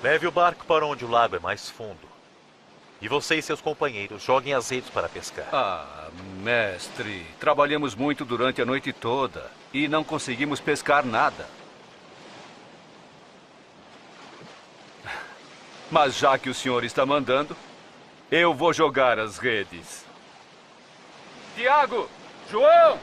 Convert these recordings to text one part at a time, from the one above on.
Leve o barco para onde o lago é mais fundo. E você e seus companheiros joguem as redes para pescar. Mestre, trabalhamos muito durante a noite toda e não conseguimos pescar nada. Mas já que o senhor está mandando, eu vou jogar as redes. Tiago! João!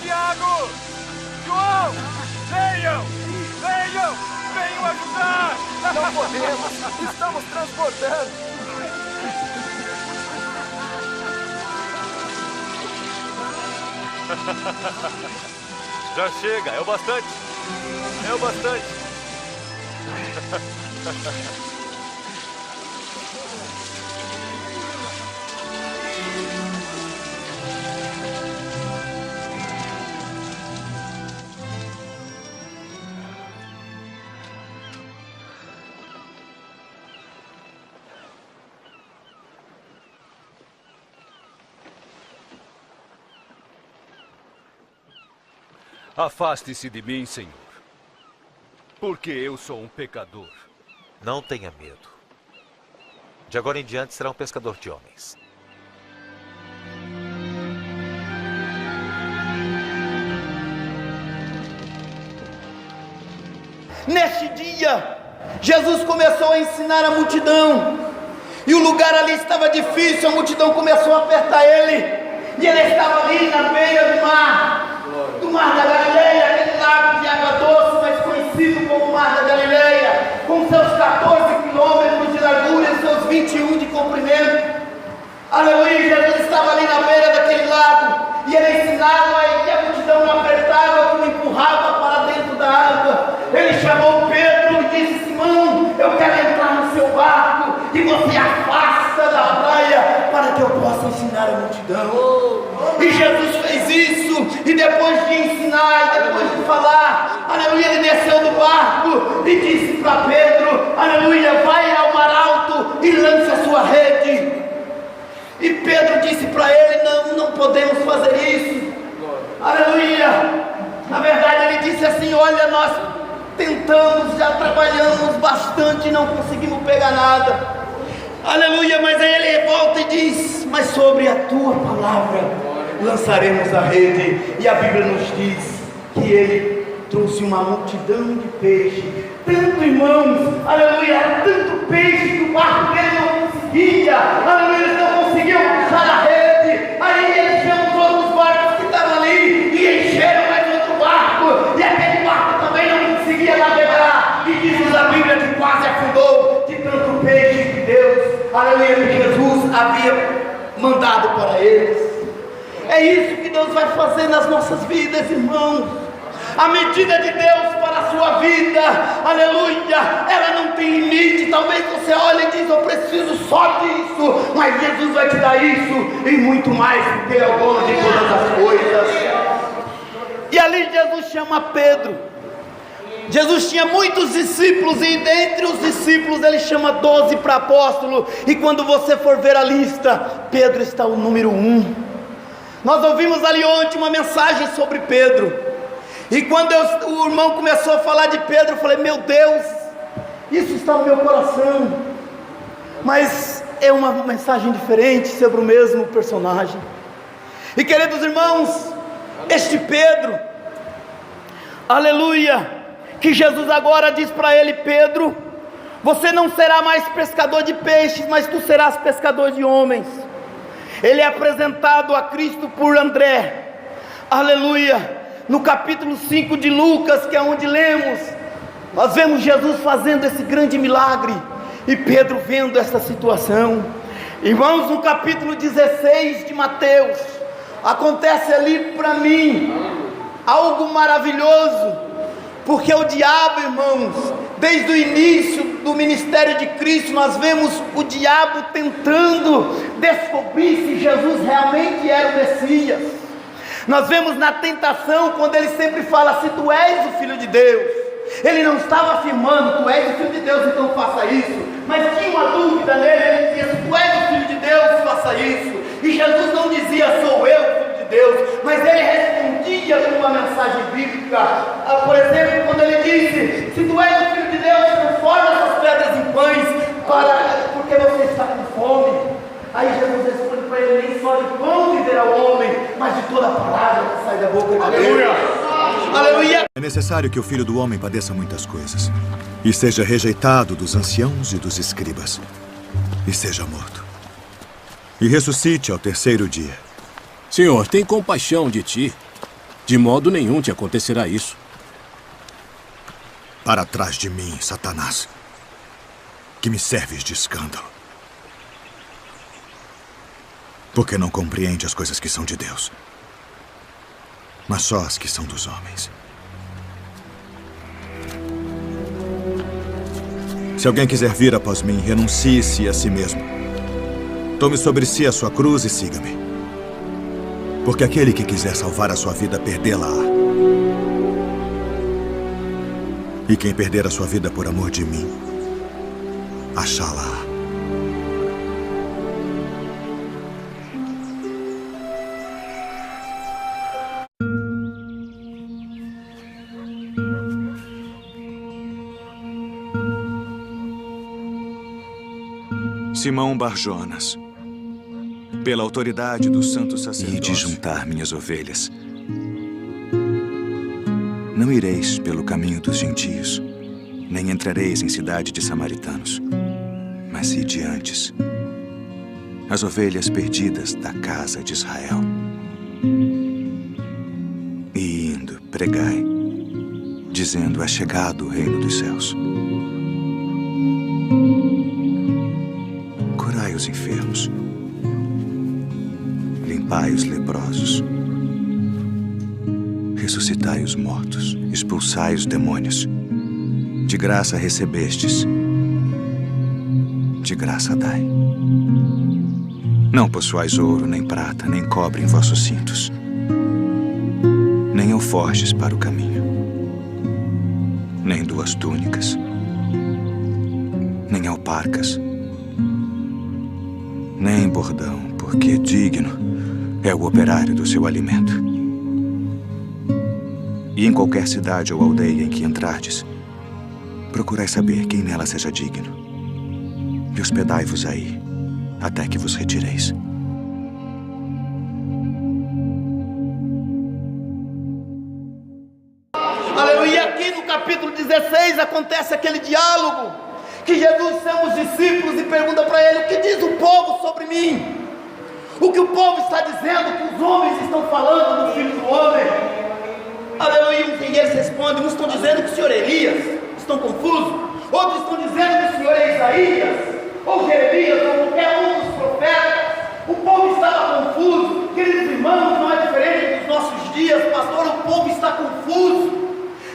Tiago! João! Venham! Venham! Venham ajudar! Não podemos! Estamos transbordando! Já chega, é o bastante. É o bastante. Afaste-se de mim, Senhor, porque eu sou um pecador. Não tenha medo. De agora em diante será um pescador de homens. Neste dia, Jesus começou a ensinar a multidão. E o lugar ali estava difícil, a multidão começou a apertar ele. E ele estava ali na beira do mar da Galileia, aquele lago de água doce, mas conhecido como Mar da Galileia, com seus 14 quilômetros de largura e seus 21 de comprimento. Aleluia, Jesus estava ali na beira daquele lago, e ele ensinava, e a multidão o apertava, que o empurrava para dentro da água. Ele chamou Pedro e disse: Simão, eu quero entrar no seu barco, e você afasta da praia, para que eu possa ensinar a multidão. E Jesus fez isso, e depois de ensinar, e depois de falar, aleluia, ele desceu do barco e disse para Pedro, aleluia, vai ao mar alto e lance a sua rede. E Pedro disse para ele: não podemos fazer isso, aleluia. Na verdade ele disse assim: olha, nós tentamos, já trabalhamos bastante e não conseguimos pegar nada, aleluia. Mas aí ele volta e diz: mas sobre a tua palavra lançaremos a rede. E a Bíblia nos diz que ele trouxe uma multidão de peixe, tanto, irmãos, aleluia, tanto peixe que o barco dele não conseguia, aleluia, eles não conseguiam puxar a rede. Aí eles chamam todos os barcos que estavam ali e encheram mais outro barco, e aquele barco também não conseguia navegar, e diz a Bíblia que quase afundou de tanto peixe que Deus, aleluia, que Jesus havia mandado para eles. É isso que Deus vai fazer nas nossas vidas, irmãos. A medida de Deus para a sua vida, aleluia, ela não tem limite. Talvez você olhe e diz: eu preciso só disso, mas Jesus vai te dar isso e muito mais, porque Ele é o dono de todas as coisas. E ali Jesus chama Pedro. Jesus tinha muitos discípulos, e dentre os discípulos ele chama 12 para apóstolo. E quando você for ver a lista, Pedro está o número 1. Nós ouvimos ali ontem uma mensagem sobre Pedro, e quando o irmão começou a falar de Pedro, eu falei: meu Deus, isso está no meu coração. Mas é uma mensagem diferente sobre o mesmo personagem. E queridos irmãos, este Pedro, aleluia, que Jesus agora diz para ele: Pedro, você não será mais pescador de peixes, mas tu serás pescador de homens. Ele é apresentado a Cristo por André, aleluia. No capítulo 5 de Lucas, que é onde lemos, nós vemos Jesus fazendo esse grande milagre, e Pedro vendo essa situação. Irmãos, no capítulo 16 de Mateus, acontece ali para mim algo maravilhoso, porque o diabo, irmãos, desde o início do ministério de Cristo, nós vemos o diabo tentando descobrir se Jesus realmente era o Messias. Nós vemos na tentação, quando ele sempre fala, se tu és o Filho de Deus, ele não estava afirmando, tu és o Filho de Deus, então faça isso, mas tinha uma dúvida nele, ele dizia, se tu és o Filho de Deus, faça isso, e Jesus não dizia, sou eu o Filho de Deus, mas ele respondia com uma mensagem bíblica. Por exemplo, quando ele disse, se tu és o Filho de Deus, transforma essas pedras em pães, porque você está com fome. Aí Jesus responde para ele, nem só de pão viverá o homem, mas de toda a palavra que sai da boca de Deus. Aleluia! Aleluia! É necessário que o Filho do Homem padeça muitas coisas, e seja rejeitado dos anciãos e dos escribas, e seja morto, e ressuscite ao terceiro dia. Senhor, tem compaixão de ti. De modo nenhum te acontecerá isso. Para trás de mim, Satanás, que me serves de escândalo. Porque não compreende as coisas que são de Deus, mas só as que são dos homens. Se alguém quiser vir após mim, renuncie-se a si mesmo. Tome sobre si a sua cruz e siga-me. Porque aquele que quiser salvar a sua vida, perdê-la-á. E quem perder a sua vida por amor de mim, achá-la-á. Simão Bar-Jonas, pela autoridade do santo sacerdócio, e de juntar minhas ovelhas. Não ireis pelo caminho dos gentios, nem entrareis em cidade de samaritanos, mas ide antes, as ovelhas perdidas da casa de Israel. E indo, pregai, dizendo, é chegado o reino dos céus. Curai os enfermos, limpai os leprosos, ressuscitai os mortos, expulsai os demônios. De graça recebestes, de graça dai. Não possuais ouro, nem prata, nem cobre em vossos cintos, nem alforjes para o caminho, nem 2 túnicas, nem alparcas, nem bordão, porque digno é o operário do seu alimento. E em qualquer cidade ou aldeia em que entrardes, procurai saber quem nela seja digno, e hospedai-vos aí, até que vos retireis. Aleluia! Aqui no capítulo 16 acontece aquele diálogo que Jesus chama os discípulos e pergunta para ele, o que diz o povo sobre mim? O que o povo está dizendo, que os homens estão falando do Filho do Homem? Aleluia! E eles respondem, uns estão dizendo que o Senhor é Elias, estão confusos, outros estão dizendo que o Senhor é Isaías, ou Jeremias, ou qualquer um dos profetas. O povo estava confuso. Queridos irmãos, não é diferente dos nossos dias, pastor, o povo está confuso,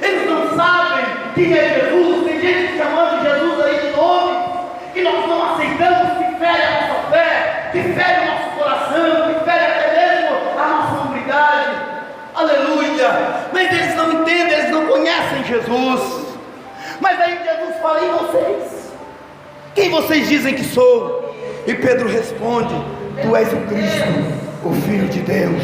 eles não sabem quem é Jesus. Tem gente chamando Jesus aí de nome, que nós não aceitamos, que fere a nossa fé, que fere o nosso coração, que fere até mesmo a nossa hombridade. Aleluia! Mas eles não entendem, eles não conhecem Jesus. Mas aí Jesus fala, e vocês? Quem vocês dizem que sou? E Pedro responde, tu és o Cristo, o Filho de Deus.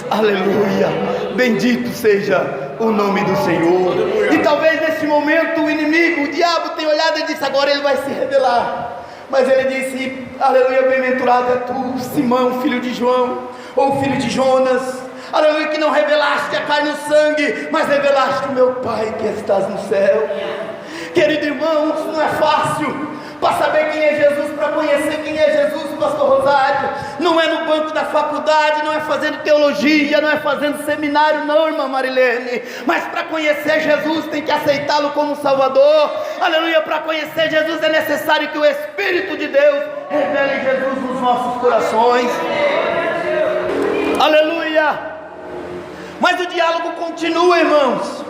Aleluia! Bendito seja o nome do Senhor. E talvez nesse momento o inimigo, o diabo tenha olhado e disse, agora ele vai se revelar. Mas ele disse, aleluia, bem-aventurado é tu, Simão, filho de João, ou filho de Jonas. Aleluia, que não revelaste a carne e o sangue, mas revelaste o meu Pai que estás no céu. Querido irmão, isso não é fácil. Para saber quem é Jesus, para conhecer quem é Jesus, pastor Rosário, não é no banco da faculdade, não é fazendo teologia, não é fazendo seminário, não, irmã Marilene. Mas para conhecer Jesus, tem que aceitá-lo como Salvador. Aleluia, para conhecer Jesus é necessário que o Espírito de Deus revele Jesus nos nossos corações. Aleluia. Mas o diálogo continua, irmãos.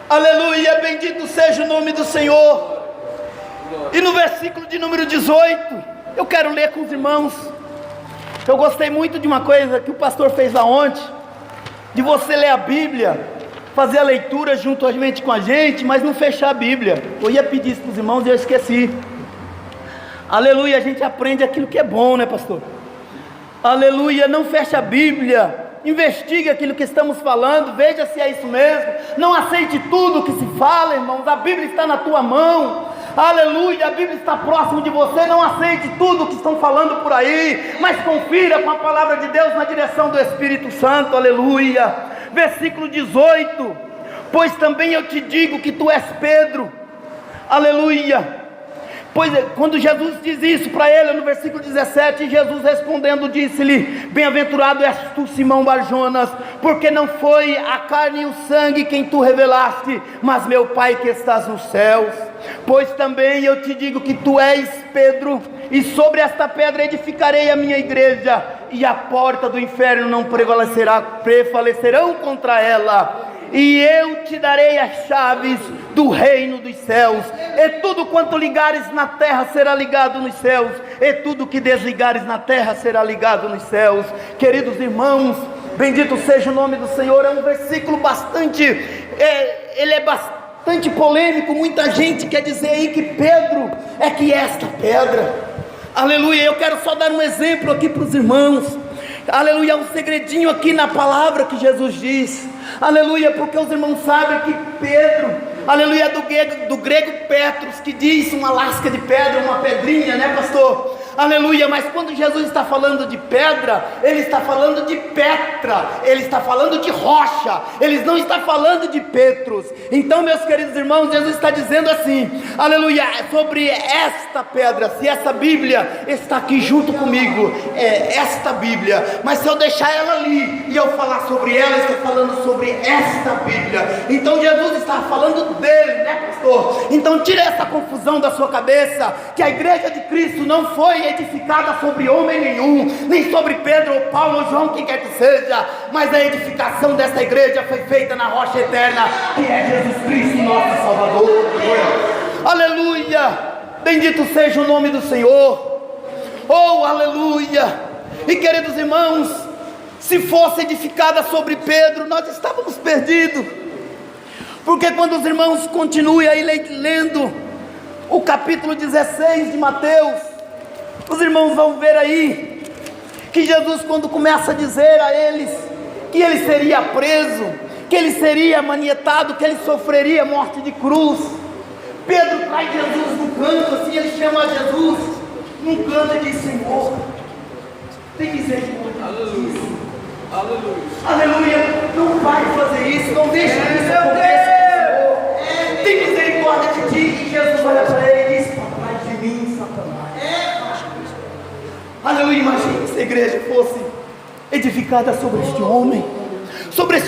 Aleluia, bendito seja o nome do Senhor. E no versículo de número 18, eu quero ler com os irmãos. Eu gostei muito de uma coisa que o pastor fez lá ontem. de você ler a Bíblia, fazer a leitura juntamente com a gente, mas não fechar a Bíblia. Eu ia pedir isso para os irmãos e eu esqueci. Aleluia, a gente aprende aquilo que é bom, né, pastor? Aleluia, não fecha a Bíblia. Investigue aquilo que estamos falando, veja se é isso mesmo. Não aceite tudo que se fala, irmãos. A Bíblia está na tua mão. Aleluia, a Bíblia está próximo de você. Não aceite tudo que estão falando por aí, mas confira com a palavra de Deus na direção do Espírito Santo. Aleluia. Versículo 18: pois também eu te digo que tu és Pedro. Aleluia. Pois quando Jesus diz isso para ele, no versículo 17, Jesus respondendo disse-lhe: bem-aventurado és tu, Simão Barjonas, porque não foi a carne e o sangue quem tu revelaste, mas meu Pai que estás nos céus. Pois também eu te digo que tu és Pedro, e sobre esta pedra edificarei a minha igreja, e a porta do inferno não prevalecerão contra ela. E eu te darei as chaves do reino dos céus, e tudo quanto ligares na terra será ligado nos céus, e tudo que desligares na terra será ligado nos céus. Queridos irmãos, bendito seja o nome do Senhor. É um versículo bastante, ele é bastante polêmico. Muita gente quer dizer aí que Pedro é que é esta pedra. Aleluia, eu quero só dar um exemplo aqui para os irmãos. Aleluia, um segredinho aqui na palavra que Jesus diz. Aleluia, porque os irmãos sabem que Pedro, aleluia, do grego Petros, que diz uma lasca de pedra, uma pedrinha, né, pastor? Aleluia, mas quando Jesus está falando de pedra, ele está falando de Petra, ele está falando de rocha, ele não está falando de Petros. Então, meus queridos irmãos, Jesus está dizendo assim, aleluia, sobre esta pedra. Se essa Bíblia está aqui junto comigo, é esta Bíblia, mas se eu deixar ela ali e eu falar sobre ela, estou falando sobre esta Bíblia. Então Jesus está falando dele, né, pastor? Então tira essa confusão da sua cabeça, que a igreja de Cristo não foi edificada sobre homem nenhum, nem sobre Pedro ou Paulo ou João, quem quer que seja, mas a edificação dessa igreja foi feita na rocha eterna, que é Jesus Cristo, nosso Salvador. Aleluia, bendito seja o nome do Senhor. Oh, aleluia. E queridos irmãos, se fosse edificada sobre Pedro, nós estávamos perdidos, porque quando os irmãos continuem aí lendo o capítulo 16 de Mateus, os irmãos vão ver aí que Jesus, quando começa a dizer a eles que ele seria preso, que ele seria manietado, que ele sofreria morte de cruz, Pedro traz Jesus no canto, assim, ele chama Jesus num canto e diz: Senhor, tem misericórdia. Aleluia, aleluia, aleluia, não vai fazer isso, não deixe que isso aconteça, Senhor, tem misericórdia de ti. E Jesus olha para ele e diz: atrás de mim, Satanás. Aleluia, imagine se a igreja fosse edificada sobre este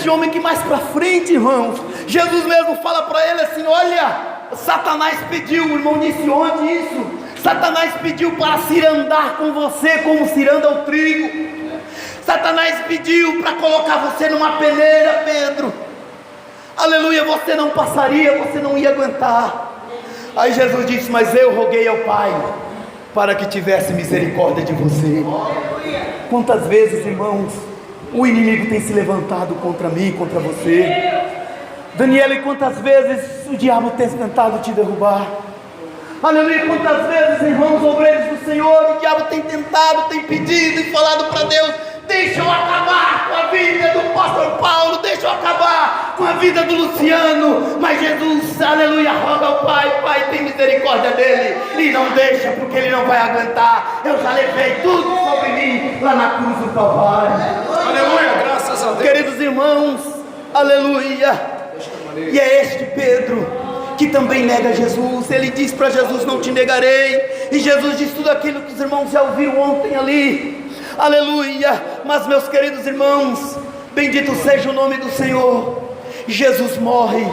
homem que mais para frente, irmãos, Jesus mesmo fala para ele assim: olha, Satanás pediu, o irmão disse: onde isso? Satanás pediu para cirandar com você como ciranda o trigo. Satanás pediu para colocar você numa peneira, Pedro. Aleluia, você não passaria, você não ia aguentar. Aí Jesus disse: mas eu roguei ao Pai para que tivesse misericórdia de você. Quantas vezes, irmãos, o inimigo tem se levantado contra mim, contra você? Daniela, e quantas vezes o diabo tem tentado te derrubar? Aleluia, quantas vezes, irmãos obreiros do Senhor, o diabo tem tentado, tem pedido e falado para Deus: deixa eu acabar com a vida do pastor Paulo, deixa eu acabar com a vida do Luciano. Mas Jesus, aleluia, roga ao Pai: Pai, tem misericórdia dele e não deixa, porque ele não vai aguentar. Eu já levei tudo sobre mim lá na cruz do Calvário. Aleluia, graças a Deus. Queridos irmãos, aleluia. E é este Pedro que também nega Jesus. Ele diz para Jesus: não te negarei. E Jesus diz tudo aquilo que os irmãos já ouviram ontem ali. Aleluia. Mas, meus queridos irmãos, bendito seja o nome do Senhor. Jesus morre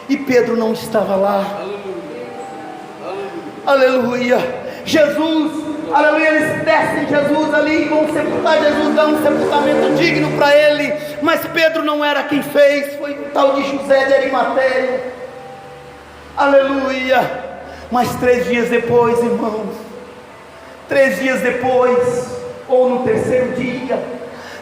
e Pedro não estava lá. Aleluia. Jesus, aleluia, eles descem Jesus ali, vão sepultar Jesus, dão um sepultamento digno para ele. Mas Pedro não era quem fez, foi o tal de José de Arimateia. Aleluia. Mas 3 dias depois, irmãos, 3 dias depois, ou no terceiro dia,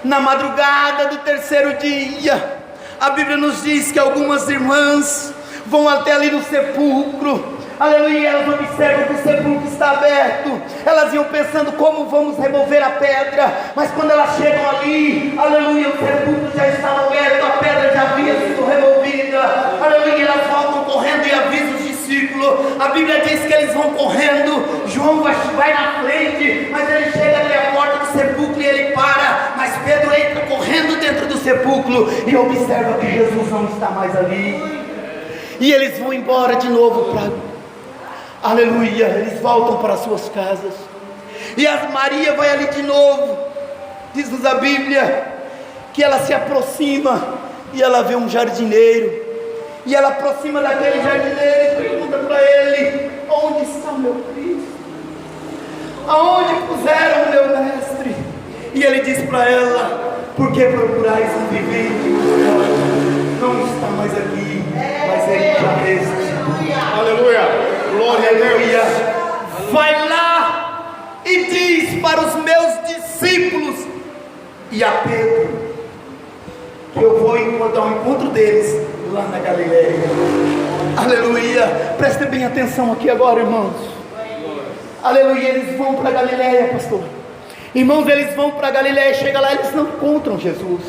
Na madrugada do terceiro dia, a Bíblia nos diz que algumas irmãs vão até ali no sepulcro, aleluia, elas observam que o sepulcro está aberto, elas iam pensando como vamos remover a pedra, mas quando elas chegam ali, aleluia, o sepulcro já estava aberto, a pedra já havia sido removida, aleluia, elas voltam correndo e avisam os discípulos. A Bíblia diz que eles vão correndo, João vai na frente, mas ele chega até a porta do sepulcro e ele para, mas Pedro entra correndo dentro do sepulcro e observa que Jesus não está mais ali, e eles vão embora de novo para, aleluia, eles voltam para suas casas, e a Maria vai ali de novo, diz-nos a Bíblia, que ela se aproxima, e ela vê um jardineiro, e ela aproxima daquele jardineiro e pergunta para ele: onde está o meu Cristo? Aonde puseram o meu mestre? E ele diz para ela: por que procurais um vivente? Não está mais aqui, mas ele já ressuscitou. Aleluia. Glória a Deus. Vai lá e diz para os meus discípulos e a Pedro que eu vou ao encontro deles lá na Galileia. Aleluia. Prestem bem atenção aqui agora, irmãos. Aleluia. Eles vão para a Galileia, pastor. Irmãos, eles vão para a Galileia, chega lá, eles não encontram Jesus.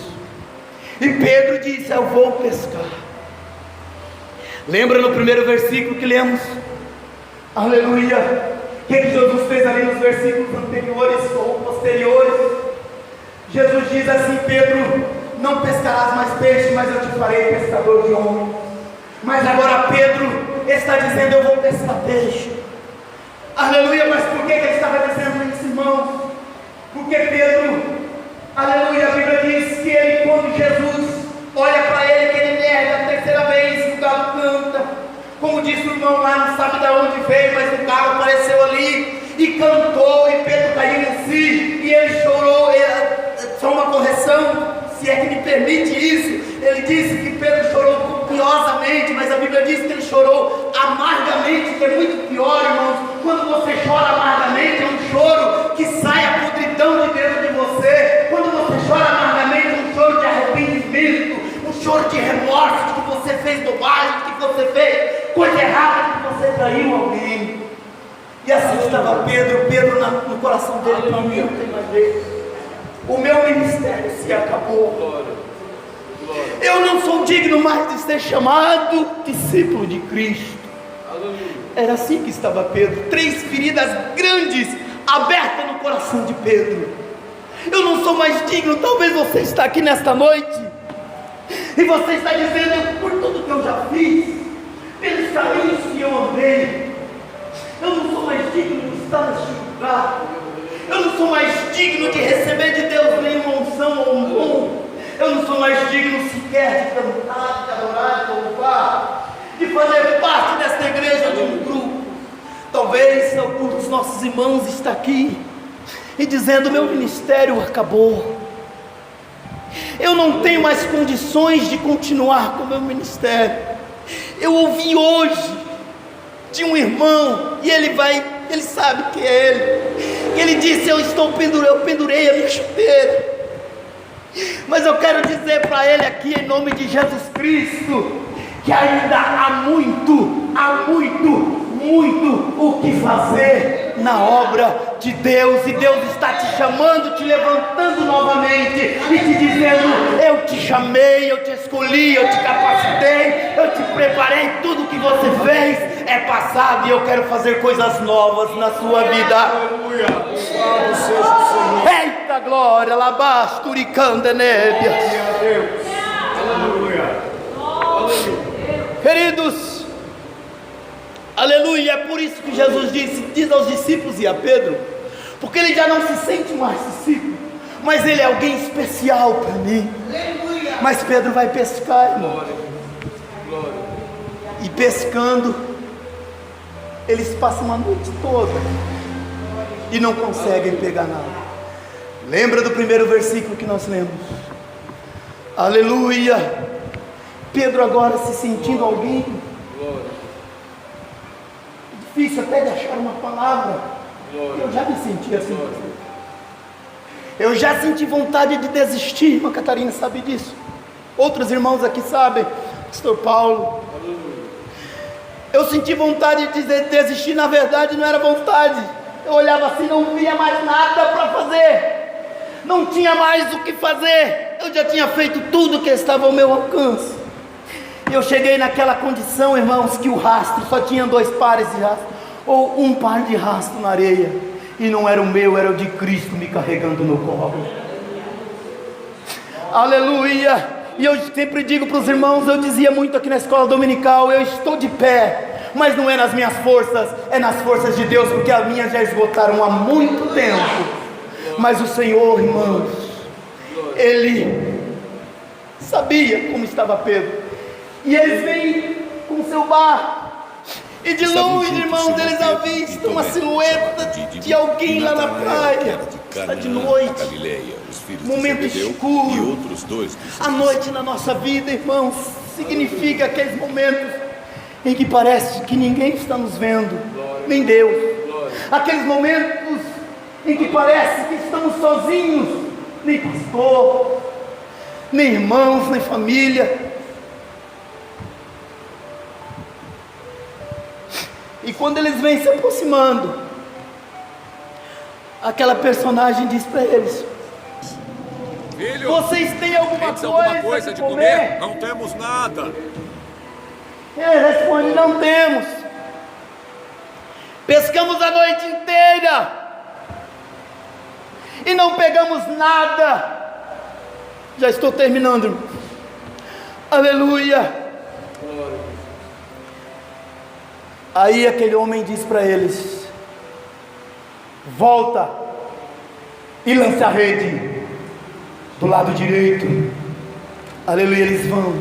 E Pedro disse: eu vou pescar. Lembra no primeiro versículo que lemos? Aleluia. O que Jesus fez ali nos versículos anteriores ou posteriores? Jesus diz assim: Pedro, não pescarás mais peixe, mas eu te farei pescador de homens. Mas agora Pedro está dizendo: eu vou pescar peixe. Aleluia. Mas por que ele estava dizendo isso, irmãos? Porque Pedro, aleluia, a Bíblia diz que ele, quando Jesus olha para ele, que ele nega a terceira vez, o galo canta. Como disse o irmão lá, não sabe de onde veio, mas o galo apareceu ali e cantou, e Pedro caiu em si, e ele chorou. Só uma correção, se é que me permite isso, ele disse que Pedro chorou copiosamente, mas a Bíblia diz que ele chorou amargamente, que é muito pior, irmãos. Quando você chora amargamente, é um choro que sai a podridão de dentro de você. Quando você chora amargamente, é um choro de arrependimento, um choro de remorso, de que você fez bobagem, de que você fez coisa errada, de que você traiu alguém. E assim estava Pedro no coração dele: não, eu não tenho mais jeito. O meu ministério se acabou. Eu não sou digno mais de ser chamado discípulo de Cristo. Era assim que estava Pedro. 3 feridas grandes abertas no coração de Pedro. Eu não sou mais digno. Talvez você está aqui nesta noite e você está dizendo: por tudo que eu já fiz, pelos caminhos que eu andei, eu não sou mais digno de estar neste lugar. Eu não sou mais digno de receber de Deus nenhuma unção ou um dom. Eu não sou mais digno sequer de cantar, de adorar, de louvar, de fazer parte desta igreja, de um grupo. Talvez alguns dos nossos irmãos está aqui e dizendo: meu ministério acabou. Eu não tenho mais condições de continuar com o meu ministério. Eu ouvi hoje de um irmão, e ele sabe que é ele. Ele disse: eu pendurei a minha chuteira. Mas eu quero dizer para ele aqui, em nome de Jesus Cristo, que ainda há muito o que fazer na obra de Deus. E Deus está te chamando, te levantando novamente e te dizendo: eu te chamei, eu te escolhi, eu te capacitei, eu te preparei. Tudo que você fez é passado e eu quero fazer coisas novas na sua vida. Aleluia. Louvado seja o Senhor. Eita glória, labasturicanda nébia. Glória a Deus. Aleluia. Queridos, aleluia. É por isso que Jesus diz aos discípulos e a Pedro, porque ele já não se sente mais discípulo, mas ele é alguém especial para mim. Mas Pedro vai pescar, irmão. E pescando, eles passam a noite toda e não conseguem pegar nada. Lembra do primeiro versículo que nós lemos? Aleluia. Pedro agora se sentindo alguém, difícil até de achar uma palavra. Eu já me senti assim. Eu já senti vontade de desistir, irmã Catarina sabe disso. Outros irmãos aqui sabem, pastor Paulo. Eu senti vontade de desistir, na verdade não era vontade. Eu olhava assim, não via mais nada para fazer. Não tinha mais o que fazer. Eu já tinha feito tudo que estava ao meu alcance. Eu cheguei naquela condição, irmãos, que o rastro só tinha 2 pares de rastro, ou um par de rastro na areia, e não era o meu, era o de Cristo me carregando no colo. Aleluia! E eu sempre digo para os irmãos, eu dizia muito aqui na escola dominical, eu estou de pé, mas não é nas minhas forças, é nas forças de Deus, porque as minhas já esgotaram há muito tempo. Mas o Senhor, irmãos, Ele sabia como estava Pedro. E eles vêm com o seu barco, e de longe, irmãos, eles avistam uma silhueta de alguém lá na praia. Está de noite, momento escuro. A noite na nossa vida, irmãos, significa aqueles momentos em que parece que ninguém está nos vendo, nem Deus. Aqueles momentos em que parece que estamos sozinhos, nem pastor, nem irmãos, nem família. E quando eles vêm se aproximando, aquela personagem diz para eles: Filho, vocês têm alguma coisa de comer? Não temos nada. Ele responde: não temos. Pescamos a noite inteira e não pegamos nada. Já estou terminando. Aleluia. Aí aquele homem diz para eles: volta e lança a rede do lado direito. Aleluia. Eles vão,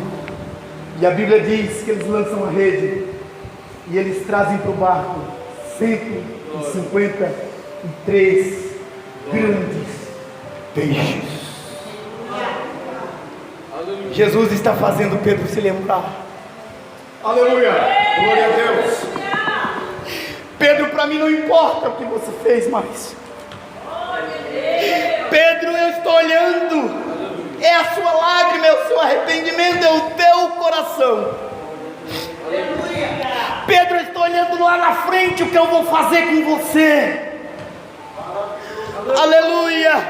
e a Bíblia diz que eles lançam a rede, e eles trazem para o barco 153 grandes peixes. Jesus está fazendo Pedro se lembrar. Aleluia. Glória a Deus. Pedro, para mim não importa o que você fez mais. Pedro, eu estou olhando, é a sua lágrima, é o seu arrependimento, é o teu coração. Pedro, eu estou olhando lá na frente o que eu vou fazer com você. Aleluia.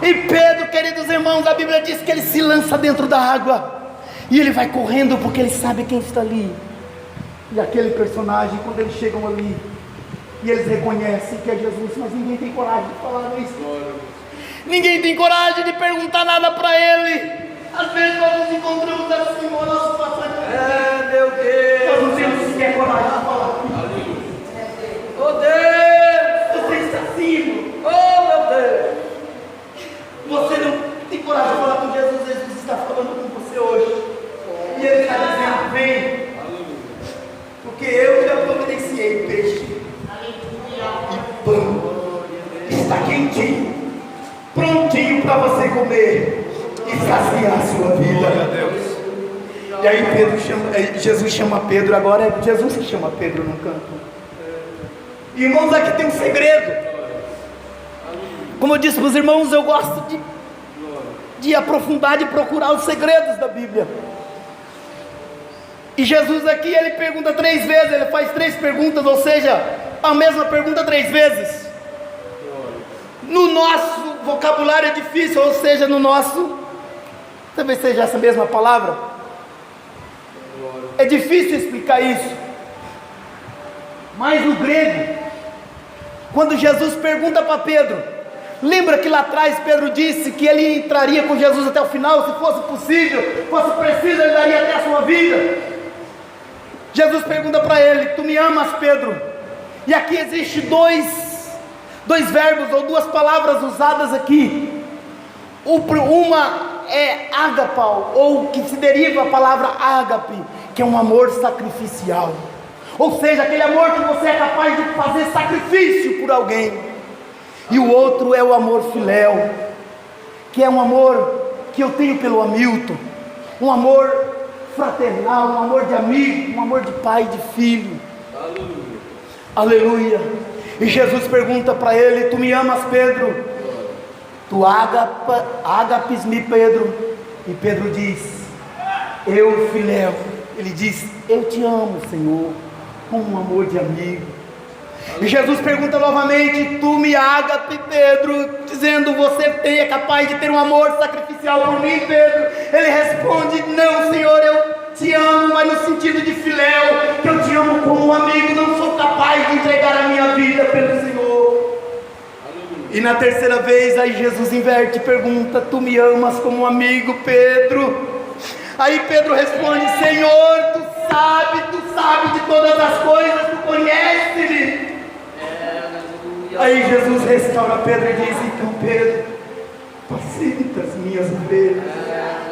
E Pedro, queridos irmãos, a Bíblia diz que ele se lança dentro da água, e ele vai correndo porque ele sabe quem está ali. E aquele personagem, quando eles chegam ali, e eles reconhecem que é Jesus, mas ninguém tem coragem de falar isso. Ninguém tem coragem de perguntar nada para ele. Às vezes nós nos encontramos assim, o nosso passado. Meu Deus. Nós não temos sequer coragem de falar. Oh Deus, você está acima. Oh meu Deus. Você não tem coragem de falar com Jesus, Jesus está falando com você hoje. E ele está dizendo: vem. Porque eu já providenciei peixe e pão, está quentinho, prontinho para você comer e saciar a sua vida. E aí Jesus chama Pedro, agora é Jesus que chama Pedro no canto. Irmãos, aqui tem um segredo. Como eu disse para os irmãos, eu gosto de aprofundar, de procurar os segredos da Bíblia. E Jesus aqui, ele pergunta 3 vezes, ele faz 3 perguntas, ou seja, a mesma pergunta 3 vezes. No nosso vocabulário é difícil, ou seja, no nosso, talvez seja essa mesma palavra, é difícil explicar isso. Mas no grego, quando Jesus pergunta para Pedro, lembra que lá atrás Pedro disse que ele entraria com Jesus até o final, se fosse possível, fosse preciso, ele daria até a sua vida. Jesus pergunta para ele: tu me amas, Pedro? E aqui existe dois verbos ou 2 palavras usadas aqui. Uma é agapau, ou que se deriva a palavra ágape, que é um amor sacrificial. Ou seja, aquele amor que você é capaz de fazer sacrifício por alguém. E o outro é o amor filéu, que é um amor que eu tenho pelo Hamilton, um amor fraternal, um amor de amigo, um amor de pai e de filho. Aleluia. E Jesus pergunta para ele: tu me amas, Pedro? Tu agapes-me, Pedro. E Pedro diz: eu, Filéu. Ele diz: eu te amo, Senhor, com um amor de amigo. E Jesus pergunta novamente: tu me ágape, Pedro, dizendo: você é capaz de ter um amor sacrificial por mim, Pedro? Ele responde: não, Senhor, eu te amo, mas no sentido de filéu, que eu te amo como um amigo, não sou capaz de entregar a minha vida pelo Senhor. E na terceira vez, aí Jesus inverte e pergunta: tu me amas como um amigo, Pedro? Aí Pedro responde: Senhor, tu sabe de todas as coisas, tu conhece-me. Aí Jesus restaura Pedro e diz: então, Pedro, apacenta as minhas ovelhas.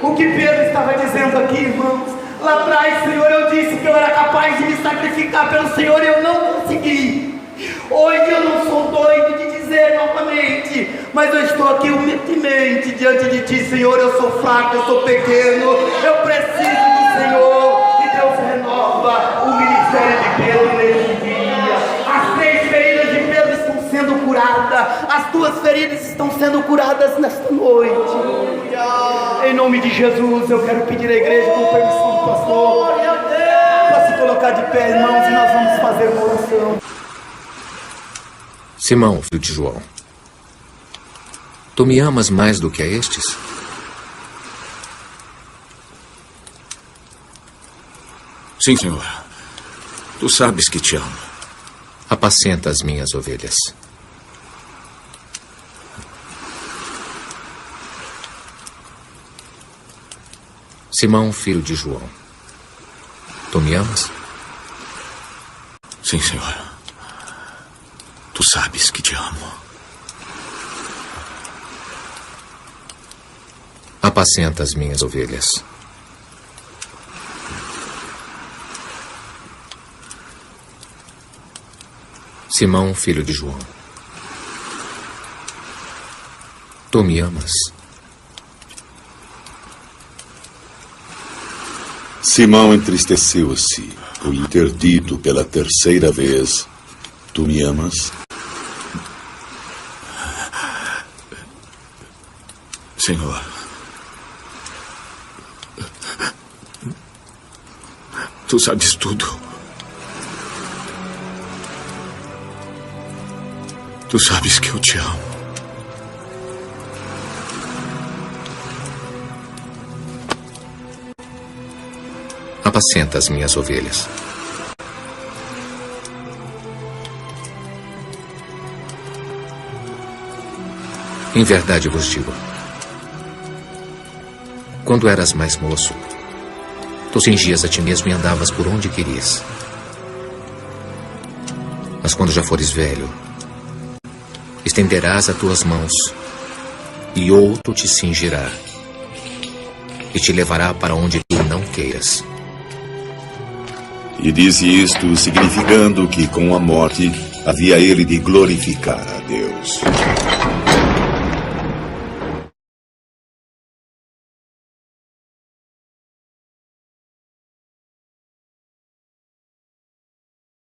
O que Pedro estava dizendo aqui, irmãos? Lá atrás, Senhor, eu disse que eu era capaz de me sacrificar pelo Senhor e eu não consegui. Hoje eu não sou doido de dizer novamente, mas eu estou aqui humildemente diante de Ti, Senhor. Eu sou fraco, eu sou pequeno, eu preciso do Senhor. E Deus renova o ministério de Pedro neste dia. As 3 feridas de Pedro estão sendo curadas, as 2 feridas estão sendo curadas nesta noite. Em nome de Jesus, eu quero pedir à igreja, com permissão do pastor, para se colocar de pé, irmãos, e nós vamos fazer uma oração. Simão, filho de João, tu me amas mais do que a estes? Sim, Senhor. Tu sabes que te amo. Apacenta as minhas ovelhas. Simão, filho de João, tu me amas? Sim, Senhor. Tu sabes que te amo. Apacenta as minhas ovelhas. Simão, filho de João, tu me amas? Simão entristeceu-se por lhe ter dito pela 3ª vez: tu me amas? Senhor, tu sabes tudo. Tu sabes que eu te amo. Apacenta as minhas ovelhas. Em verdade vos digo, quando eras mais moço, tu cingias a ti mesmo e andavas por onde querias. Mas quando já fores velho, estenderás as tuas mãos, e outro te cingirá, e te levará para onde tu não queiras. E disse isto significando que com a morte havia ele de glorificar a Deus.